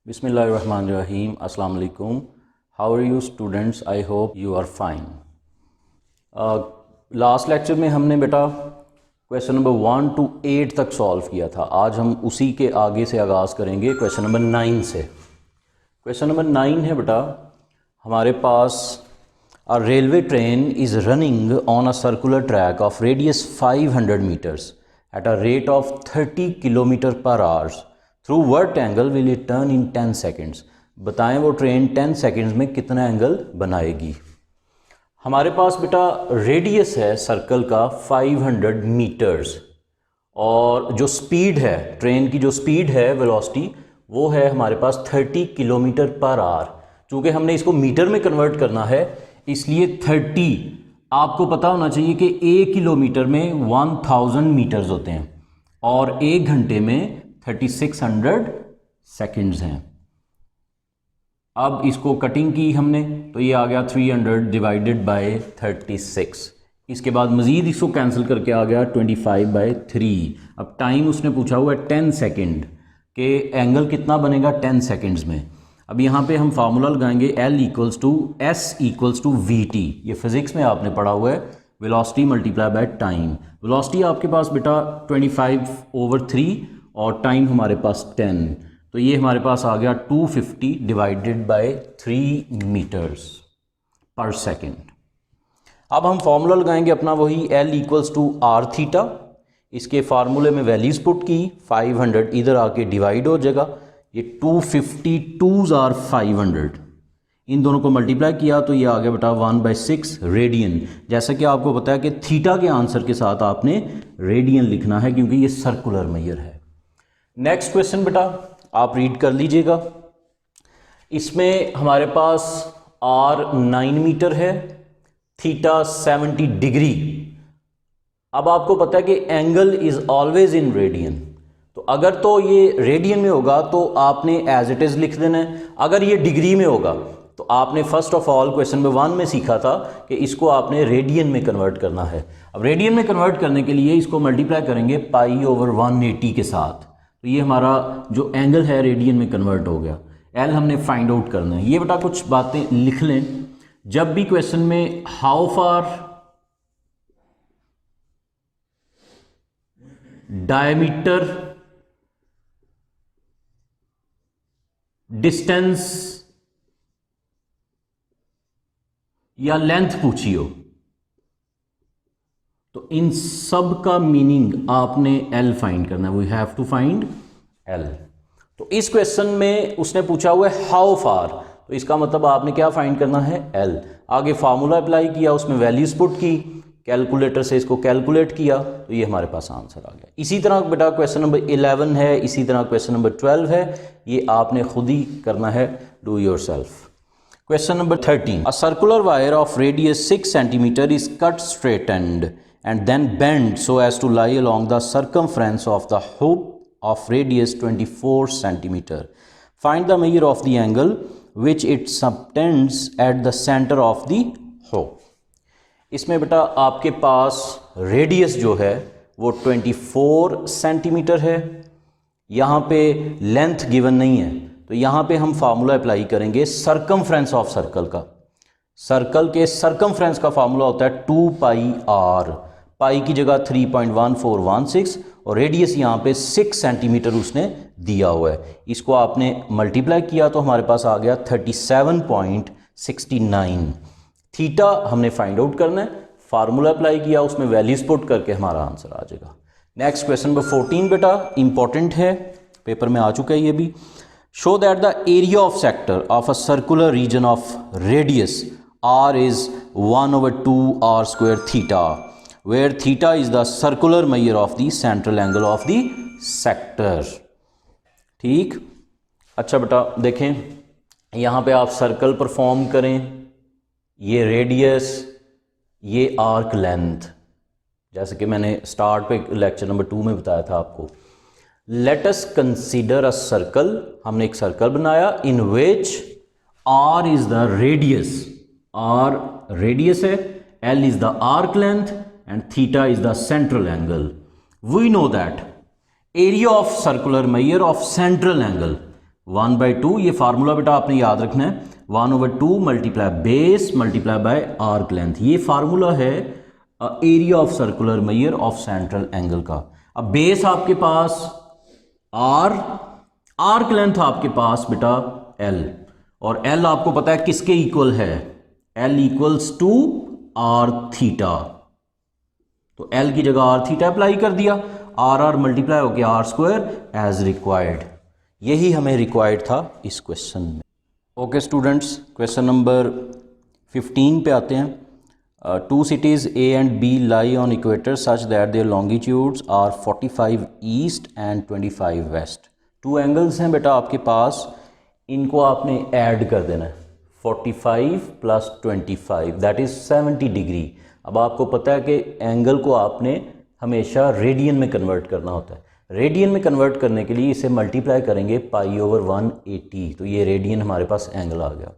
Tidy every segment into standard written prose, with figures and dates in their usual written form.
बिस्मिल्लाहिर्रहमानिर्रहीम। अस्सलाम वालेकुम। How are you students? I hope you are fine. Last lecture में हमने बेटा क्वेश्चन नंबर 1 to 8 तक सॉल्व किया था। आज हम उसी के आगे से आगाज़ करेंगे क्वेश्चन नंबर 9 से। क्वेश्चन नंबर 9 है बेटा, हमारे पास a railway train is running on a circular track of radius 500 meters at a rate of 30 kilometer per hours through what angle will it turn in 10 seconds. बताएं वो train 10 seconds में कितना angle बनाएगी। हमारे पास बेटा रेडियस है circle का 500 metres और जो स्पीड है ट्रेन की, जो स्पीड है वेलोसिटी, वो है हमारे पास 30 किलोमीटर पर आवर। चूँकि हमने इसको मीटर में कन्वर्ट करना है इसलिए 30, आपको पता होना चाहिए कि 1 किलोमीटर में 1000 मीटर्स होते हैं और 1 घंटे में 3600 सेकेंड्स हैं। अब इसको कटिंग की हमने तो ये आ गया 300 डिवाइडेड बाय 36। इसके बाद मज़ीद इसको कैंसिल करके आ गया 25/3। अब टाइम उसने पूछा हुआ है 10 सेकेंड के एंगल कितना बनेगा 10 सेकेंड्स में। अब यहाँ पे हम फार्मूला लगाएंगे L = S = VT। ये फिज़िक्स में आपने पढ़ा हुआ है, velocity multiply by time. Velocity आपके पास बेटा 25/3 और टाइम हमारे पास 10, तो ये हमारे पास आ गया 250 डिवाइडेड बाय 3 मीटर्स पर सेकेंड। अब हम फॉर्मूला लगाएंगे अपना वही L = R θ। इसके फार्मूले में वैल्यूज पुट की, 500 इधर आके डिवाइड हो जाएगा, ये 250 2s are 500, इन दोनों को मल्टीप्लाई किया तो ये आ गया बेटा 1/6 रेडियन। जैसा कि आपको पता है कि थीटा के आंसर के साथ आपने रेडियन लिखना है क्योंकि ये सर्कुलर मेजर है। नेक्स्ट क्वेश्चन बेटा आप रीड कर लीजिएगा। इसमें हमारे पास R 9 मीटर है, थीटा 70 डिग्री। अब आपको पता है कि angle is always in radian, तो अगर तो ये रेडियन में होगा तो आपने एज इट इज लिख देना है। अगर ये डिग्री में होगा तो आपने first of all question number 1 में सीखा था कि इसको आपने रेडियन में कन्वर्ट करना है। अब रेडियन में कन्वर्ट करने के लिए इसको मल्टीप्लाई करेंगे π/180 के साथ, तो ये हमारा जो एंगल है रेडियन में कन्वर्ट हो गया। एल हमने फाइंड आउट करना है। ये बेटा कुछ बातें लिख लें, जब भी क्वेश्चन में हाउ फार, डायमीटर, डिस्टेंस या लेंथ पूछी हो तो इन सब का मीनिंग आपने एल फाइंड करना है। We have to find L. तो इस क्वेश्चन में उसने पूछा हुआ है हाउ फार, तो इसका मतलब आपने क्या फाइंड करना है एल। आगे फार्मूला अप्लाई किया, उसमें वैल्यूज पुट की, कैलकुलेटर से इसको कैलकुलेट किया तो ये हमारे पास आंसर आ गया। इसी तरह बेटा क्वेश्चन नंबर 11 है, इसी तरह क्वेश्चन नंबर 12 है, ये आपने खुद ही करना है, do yourself. Question number 13, a circular wire of radius 6 centimeter is cut straightened and then bend so as to lie along the circumference of the hoop of radius 24 centimeter. Find the measure of the angle which it subtends at the center of the hoop. इसमें बेटा आपके पास radius जो है वो 24 centimetre है, यहाँ पे length given नहीं है, तो यहाँ पे हम फार्मूला अप्लाई करेंगे सर्कमफ्रेंस ऑफ सर्कल का। सर्कल के सर्कमफ्रेंस का फार्मूला होता है 2πr, पाई की जगह 3.1416 और रेडियस यहाँ पे 6 सेंटीमीटर उसने दिया हुआ है। इसको आपने मल्टीप्लाई किया तो हमारे पास आ गया 37.69। थीटा हमने फाइंड आउट करना है, फार्मूला अप्लाई किया, उसमें वैल्यूज पुट करके हमारा आंसर आ जाएगा। नेक्स्ट क्वेश्चन नंबर 14 बेटा इंपॉर्टेंट है, पेपर में आ चुका है ये भी। Show that the area of sector of a circular region of radius r is 1/2r² theta, where theta is the circular measure of the central angle of the sector। ठीक, अच्छा बेटा देखें, यहाँ पे आप सर्कल परफॉर्म करें, ये radius, ये आर्क लेंथ, जैसे कि मैंने स्टार्ट पे लेक्चर नंबर 2 में बताया था आपको। Let us consider a circle, हमने एक सर्कल बनाया इन विच r is the radius, R radius है, L is the arc length and theta is the central angle. We know that area of circular measure of central angle, 1/2, ये formula बेटा आपने याद रखना है, 1/2 multiply base multiply by arc length. ये formula है area of circular measure of central angle का। अब बेस आपके पास आर, आर्क लेंथ आपके पास बेटा एल, और एल आपको पता है किसके इक्वल है, L equals to r theta. तो एल की जगह आर थीटा अप्लाई कर दिया, आर मल्टीप्लाई हो गया आर स्क्वायर एज रिक्वायर्ड। यही हमें रिक्वायर्ड था इस क्वेश्चन में। ओके स्टूडेंट्स, क्वेश्चन नंबर 15 पे आते हैं। Two cities A and B lie on equator such that their longitudes are 45 east and 25 west. Two angles हैं बेटा आपके पास, इनको आपने ऐड कर देना है, 45 प्लस 25 दैट इज़ 70 डिग्री। अब आपको पता है कि एंगल को आपने हमेशा रेडियन में कन्वर्ट करना होता है। रेडियन में कन्वर्ट करने के लिए इसे मल्टीप्लाई करेंगे π/180, तो ये रेडियन हमारे पास एंगल आ गया।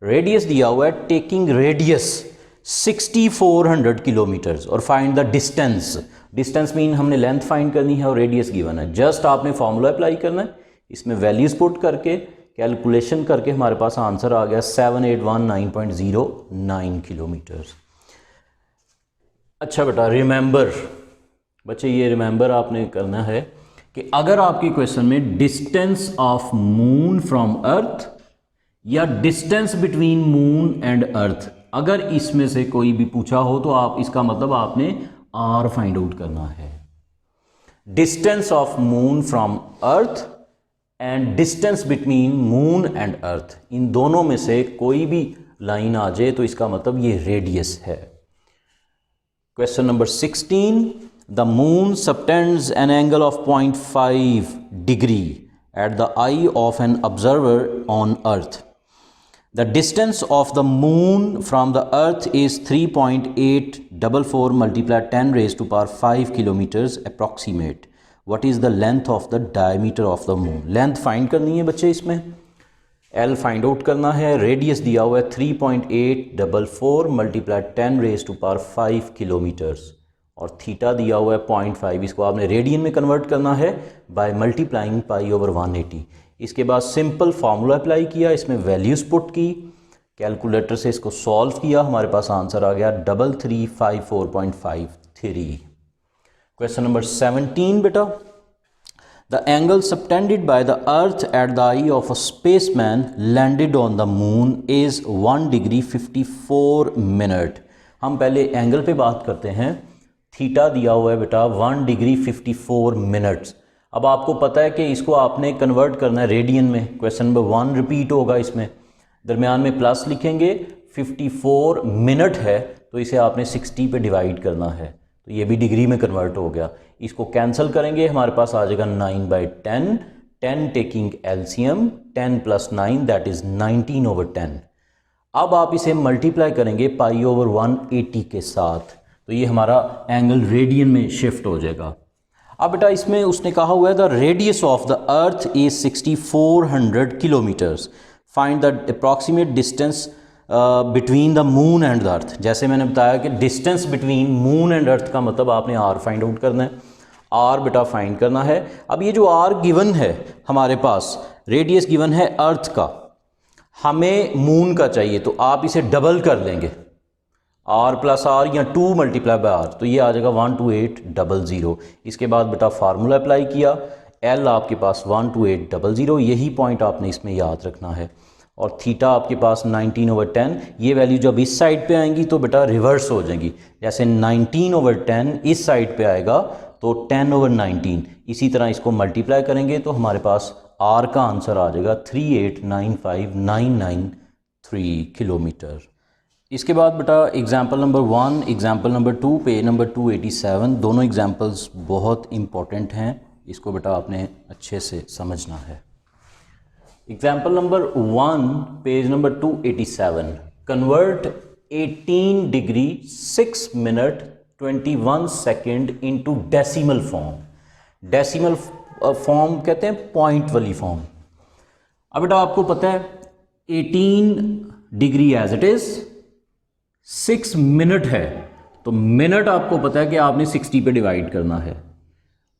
रेडियस दिया हुआ है, टेकिंग रेडियस 6400 किलोमीटर्स और find the distance. Distance mean हमने लेंथ फाइंड करनी है और रेडियस गिवन है। जस्ट आपने फॉर्मूला अप्लाई करना है, इसमें वैल्यूज पुट करके कैलकुलेशन करके हमारे पास आंसर आ गया 7819.09 किलोमीटर्स। अच्छा बेटा, रिमेंबर बच्चे, ये रिमेंबर आपने करना है कि अगर आपके क्वेश्चन में डिस्टेंस ऑफ मून फ्रॉम अर्थ या डिस्टेंस बिटवीन मून एंड अर्थ, अगर इसमें से कोई भी पूछा हो तो आप इसका मतलब आपने आर फाइंड आउट करना है। Distance of moon from earth and distance between moon and earth, इन दोनों में से कोई भी लाइन आ जाए तो इसका मतलब ये रेडियस है। Question number 16, the moon subtends an angle of 0.5 degree at the I of an observer on earth. The distance of the moon from the earth is 3.844 multiplied 10 raised to power 5 kilometers approximate. What is the length of the diameter of the moon? Length find करनी है बच्चे, इसमें L find out करना है। Radius दिया हुआ है 3.844 multiplied 10 raised to power 5 kilometers और थीटा दिया हुआ है 0.5। इसको आपने रेडियन में कन्वर्ट करना है बाय मल्टीप्लाइंग π/180। इसके बाद सिंपल फार्मूला अप्लाई किया, इसमें वैल्यूज पुट की, कैलकुलेटर से इसको सॉल्व किया, हमारे पास आंसर आ गया 3354.53। क्वेश्चन नंबर 17 बेटा, the angle subtended by the earth at the I of a spaceman landed on the moon is 1 degree 54 minute. हम पहले एंगल पे बात करते हैं। थीटा दिया हुआ है बेटा 1 डिग्री 54 मिनट्स। अब आपको पता है कि इसको आपने कन्वर्ट करना है रेडियन में। क्वेश्चन नंबर 1 रिपीट होगा, इसमें दरमियान में प्लस लिखेंगे, 54 मिनट है तो इसे आपने 60 पे डिवाइड करना है, तो ये भी डिग्री में कन्वर्ट हो गया। इसको कैंसिल करेंगे, हमारे पास आ जाएगा 9/10, 10 टेकिंग एलसीएम, 10 + 9 दैट इज़ 19/10। अब आप इसे मल्टीप्लाई करेंगे π/180 के साथ, तो ये हमारा एंगल रेडियन में शिफ्ट हो जाएगा। अब बेटा इसमें उसने कहा हुआ है the radius of the earth is 6400 kilometres, find the approximate distance between the moon and the earth. जैसे मैंने बताया कि डिस्टेंस बिटवीन मून एंड अर्थ का मतलब आपने आर फाइंड आउट करना है, आर बेटा फाइंड करना है। अब ये जो आर गिवन है हमारे पास, रेडियस गिवन है अर्थ का, हमें मून का चाहिए, तो आप इसे डबल कर लेंगे, r + r या 2 × r, तो ये आ जाएगा 12800। इसके बाद बेटा फार्मूला अप्लाई किया, L आपके पास 12800, यही पॉइंट आपने इसमें याद रखना है। और थीटा आपके पास 19/10, ये वैल्यू जब इस साइड पे आएंगी तो बेटा रिवर्स हो जाएंगी। जैसे 19/10 इस साइड पे आएगा तो 10/19, इसी तरह इसको मल्टीप्लाई करेंगे तो हमारे पास r का आंसर आ जाएगा 3895993 किलोमीटर। इसके बाद बेटा example number 1, example number 2, page number 287, दोनों एग्जाम्पल्स बहुत इम्पॉर्टेंट हैं, इसको बेटा आपने अच्छे से समझना है। Example number 1, page number 287, convert 18 degree 6 minute 21 second into decimal form. Decimal form कहते हैं पॉइंट वाली फॉर्म। अब बेटा आपको पता है 18 degree as it is 6 minute है, तो मिनट आपको पता है कि आपने 60 पे डिवाइड करना है।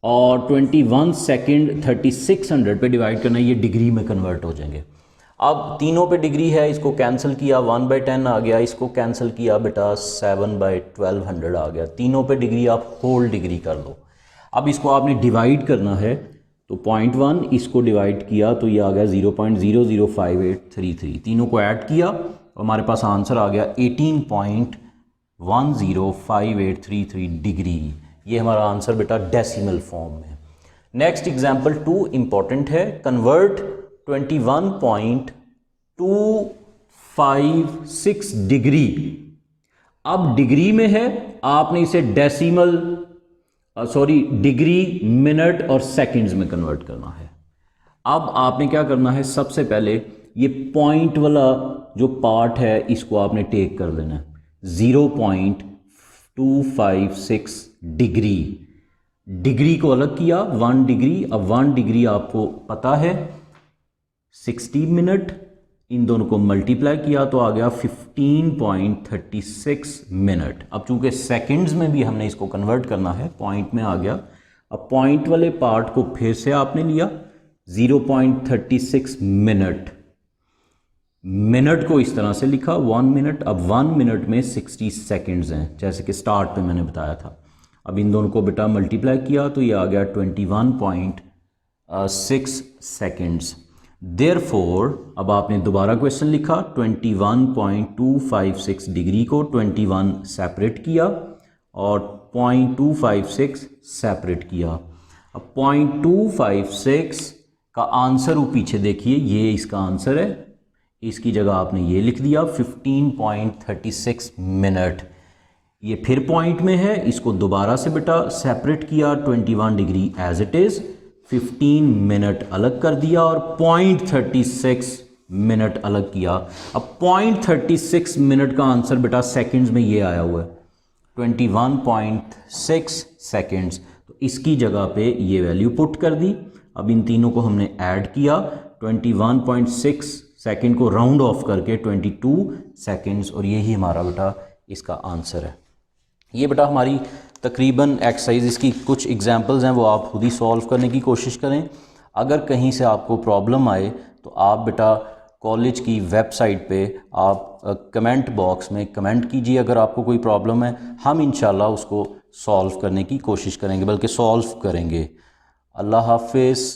और 21 सेकेंड 3600 पे डिवाइड करना है, ये डिग्री में कन्वर्ट हो जाएंगे। अब तीनों पे डिग्री है, इसको कैंसिल किया 1/10 आ गया, इसको कैंसिल किया बेटा 7/1200 आ गया। तीनों पे डिग्री आप होल डिग्री कर लो। अब इसको आपने डिवाइड करना है, तो 0.1 इसको डिवाइड किया तो ये आ गया 0.005833। तीनों को ऐड किया और हमारे पास आंसर आ गया 18.105833 डिग्री। ये हमारा आंसर बेटा डेसिमल फॉर्म में। नेक्स्ट एग्जांपल 2 इंपॉर्टेंट है। Convert 21.256 degree. अब डिग्री में है, आपने इसे डेसिमल डिग्री, मिनट और सेकंड्स में कन्वर्ट करना है। अब आपने क्या करना है, सबसे पहले ये पॉइंट वाला जो पार्ट है इसको आपने टेक कर लेना है, 0.256 डिग्री। डिग्री को अलग किया 1 डिग्री। अब 1 डिग्री आपको पता है 60 मिनट, इन दोनों को मल्टीप्लाई किया तो आ गया 15.36 मिनट। अब चूंकि सेकंड्स में भी हमने इसको कन्वर्ट करना है, पॉइंट में आ गया। अब पॉइंट वाले पार्ट को फिर से आपने लिया 0.36 मिनट। मिनट को इस तरह से लिखा 1 मिनट। अब 1 मिनट में 60 सेकंड्स हैं, जैसे कि स्टार्ट पे मैंने बताया था। अब इन दोनों को बेटा मल्टीप्लाई किया तो ये आ गया 21.6 सेकंड्स। देयरफॉर अब आपने दोबारा क्वेश्चन लिखा, 21.256 डिग्री को 21 सेपरेट किया और 0.256 सेपरेट किया। अब 0.256 का आंसर वो पीछे देखिए, ये इसका आंसर है। इसकी जगह आपने ये लिख दिया 15.36 मिनट। ये फिर पॉइंट में है, इसको दोबारा से बेटा सेपरेट किया 21 degree as it is, 15 minute अलग कर दिया और 0.36 मिनट अलग किया। अब 0.36 मिनट का आंसर बेटा सेकंड्स में ये आया हुआ है 21.6 सेकंड्स। तो इसकी जगह पे ये वैल्यू पुट कर दी। अब इन तीनों को हमने ऐड किया, 21.6 सेकंड को राउंड ऑफ करके 22 सेकंड्स, और यही हमारा बेटा इसका आंसर है। ये बेटा हमारी तकरीबन एक्सरसाइज, इसकी कुछ एग्जांपल्स हैं, वो आप खुद ही सॉल्व करने की कोशिश करें। अगर कहीं से आपको प्रॉब्लम आए तो आप बेटा कॉलेज की वेबसाइट पे आप कमेंट बॉक्स में कमेंट कीजिए अगर आपको कोई प्रॉब्लम है। हम इंशाल्लाह उसको सॉल्व करने की कोशिश करेंगे, बल्कि सॉल्व करेंगे। अल्लाह हाफिज़।